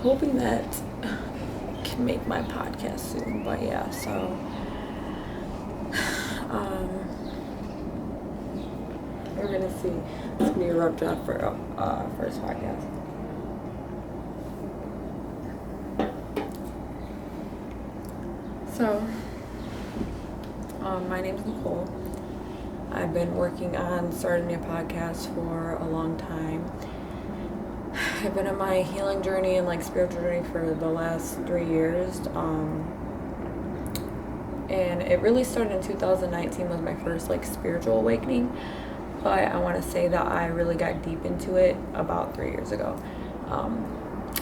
hoping that I can make my podcast soon. But yeah, so we're gonna see. It's gonna be a rough draft for first podcast. So, my name's Nicole. I've been working on starting a podcast for a long time. I've been on my healing journey and spiritual journey for the last 3 years. And it really started in 2019 was my first spiritual awakening. But I want to say that I really got deep into it about 3 years ago.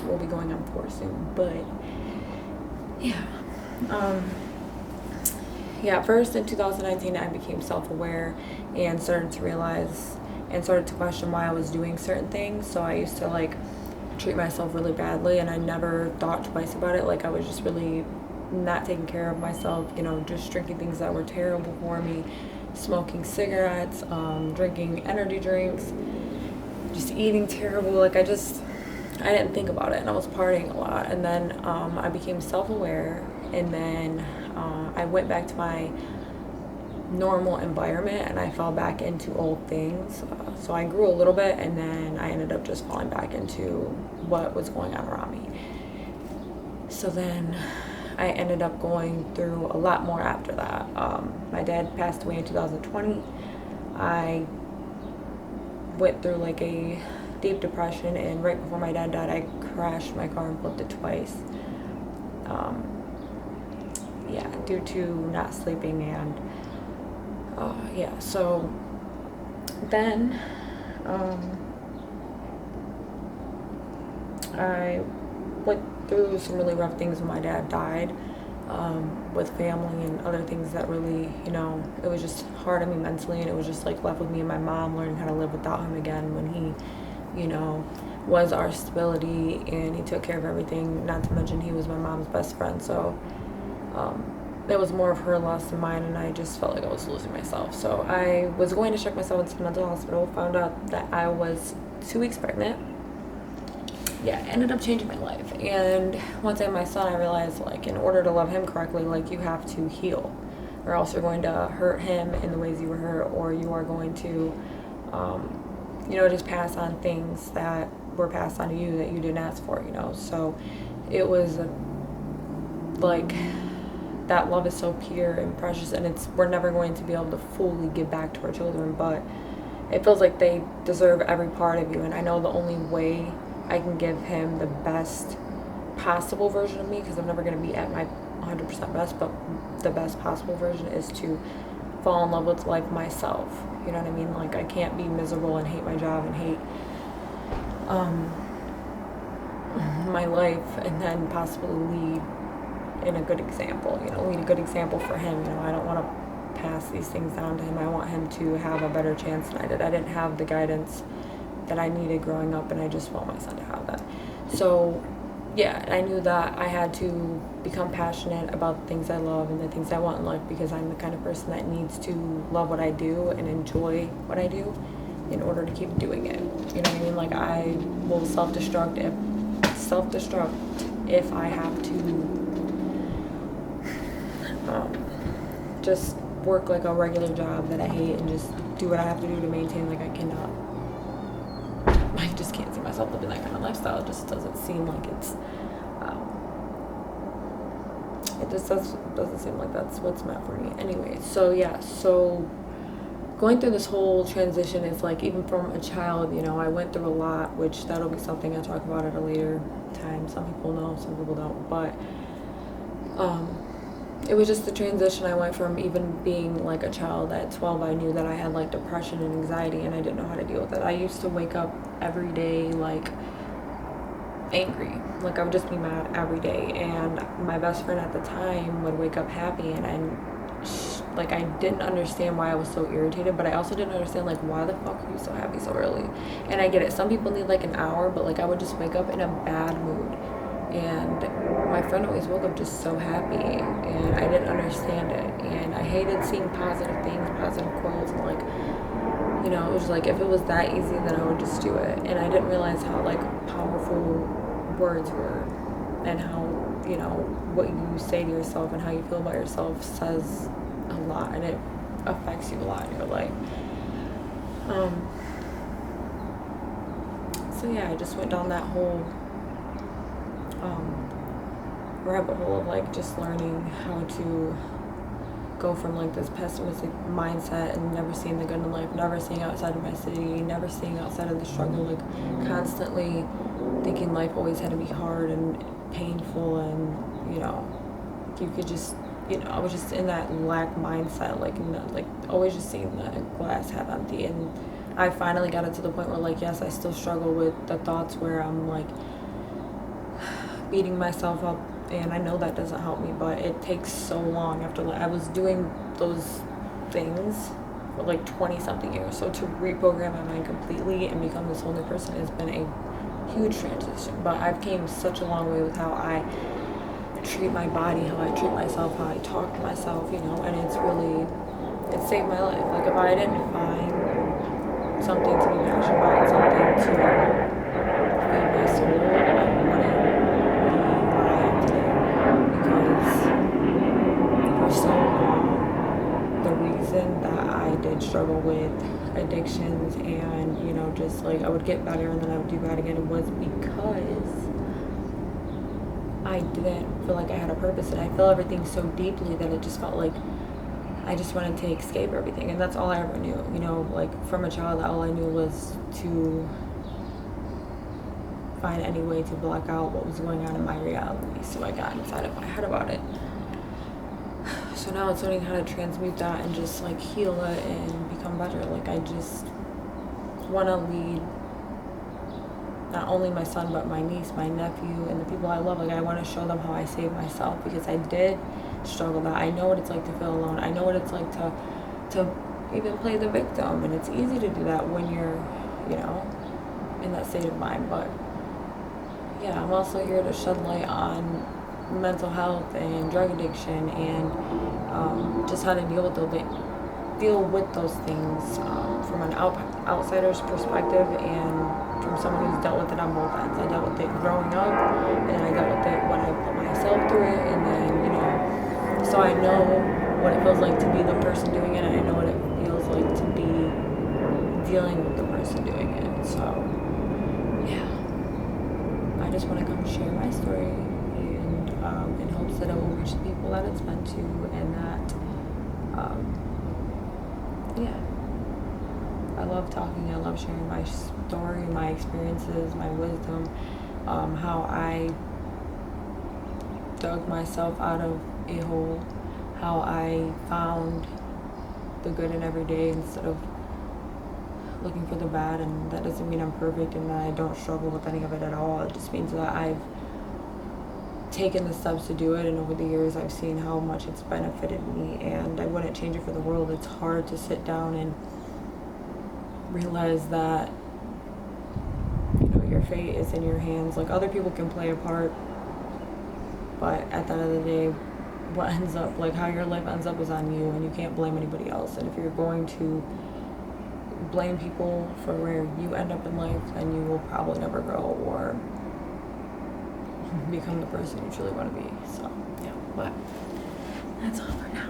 We'll be going on 4 soon, but yeah. First in 2019, I became self-aware and started to realize and started to question why I was doing certain things. So I used to treat myself really badly, and I never thought twice about it. I was just really not taking care of myself, just drinking things that were terrible for me, smoking cigarettes, drinking energy drinks, just eating terrible. I didn't think about it, and I was partying a lot. And then I became self-aware, and then I went back to my normal environment, and I fell back into old things. So I grew a little bit, and then I ended up just falling back into what was going on around me. So then I ended up going through a lot more after that. My dad passed away in 2020. I went through a deep depression, and right before my dad died, I crashed my car and flipped it twice. Due to not sleeping, and so then I went through some really rough things when my dad died, with family and other things that really, it was just hard on me mentally, and it was just left with me and my mom learning how to live without him again when he, was our stability, and he took care of everything, not to mention he was my mom's best friend. So it was more of her loss than mine, and I just felt like I was losing myself. So I was going to check myself into the mental hospital, found out that I was 2 weeks pregnant. It ended up changing my life. And once I had my son, I realized in order to love him correctly, you have to heal, or else you're going to hurt him in the ways you were hurt, or you are going to just pass on things that were passed on to you that you didn't ask for. So it was that love is so pure and precious, and we're never going to be able to fully give back to our children, but it feels like they deserve every part of you. And I know the only way I can give him the best possible version of me, because I'm never going to be at my 100% best, but the best possible version is to fall in love with life myself. You know what I mean? I can't be miserable and hate my job and hate my life, and then possibly lead in a good example, lead a good example for him. I don't want to pass these things down to him. I want him to have a better chance than I did. I didn't have the guidance that I needed growing up, and I just want my son to have that. So I knew that I had to become passionate about the things I love and the things I want in life, because I'm the kind of person that needs to love what I do and enjoy what I do in order to keep doing it. You know what I mean? I will self-destruct if I have to just work a regular job that I hate and just do what I have to do to maintain. I just can't see myself living that kind of lifestyle. It just doesn't seem like it's doesn't seem like that's what's meant for me anyway. So going through this whole transition is even from a child, I went through a lot, which that'll be something I talk about at a later time. Some people know, some people don't, but it was just the transition. I went from even being a child at 12, I knew that I had depression and anxiety, and I didn't know how to deal with it. I used to wake up every day angry. I would just be mad every day, and my best friend at the time would wake up happy, and I didn't understand why I was so irritated, but I also didn't understand why the fuck are you so happy so early. And I get it, some people need an hour, but I would just wake up in a bad mood, and my friend always woke up just so happy, and I didn't understand it, and I hated seeing positive things, positive quotes, and it was if it was that easy, then I would just do it. And I didn't realize how powerful words were, and how, you know, what you say to yourself and how you feel about yourself says a lot, and it affects you a lot in your life. So yeah, I just went down that whole rabbit hole of like just learning how to go from like this pessimistic mindset and never seeing the good in life, never seeing outside of my city, never seeing outside of the struggle, like constantly thinking life always had to be hard and painful, and you know, you could just, you know, I was just in that lack mindset, like always just seeing the glass half empty. And I finally got it to the point where like, yes, I still struggle with the thoughts where I'm like beating myself up, and I know that doesn't help me, but it takes so long after like I was doing those things for like 20 something years. So to reprogram my mind completely and become this whole new person has been a huge transition. But I've came such a long way with how I treat my body, how I treat myself, how I talk to myself, you know, and it saved my life. Like if I didn't find something to be passionate about, something to feed my soul, I wouldn't for so long, the reason that I did struggle with addictions and, you know, just like I would get better and then I would do bad again was because I didn't feel like I had a purpose, and I felt everything so deeply that it just felt like I just wanted to escape everything. And that's all I ever knew, you know, like from a child, all I knew was to find any way to block out what was going on in my reality, so I got inside of my head about it. So now it's learning how to transmute that and just like heal it and become better. Like I just want to lead not only my son but my niece, my nephew, and the people I love. Like I want to show them how I saved myself, because I did struggle that. I know what it's like to feel alone. I know what it's like to even play the victim, and it's easy to do that when you're, you know, in that state of mind. But yeah, I'm also here to shed light on mental health and drug addiction, and just how to deal with those things from an outsider's perspective, and from someone who's dealt with it on both ends. I dealt with it growing up, and I dealt with it when I put myself through it, and then, you know, so I know what it feels like to be the person doing it, and I know what it feels like to be dealing with the person doing it. So yeah, I just want to come share my story, and in hopes that it will reach the people that it's meant to, and that yeah, I love talking. I love sharing my story, my experiences, my wisdom, how I dug myself out of a hole, how I found the good in every day instead of looking for the bad. And that doesn't mean I'm perfect and that I don't struggle with any of it at all. It just means that I've taken the steps to do it, and over the years I've seen how much it's benefited me, and I wouldn't change it for the world. It's hard to sit down and realize that, you know, your fate is in your hands. Like other people can play a part, but at the end of the day, what ends up, like how your life ends up is on you, and you can't blame anybody else. And if you're going to blame people for where you end up in life, then you will probably never grow or become the person you truly want to be. So yeah, but that's all for now.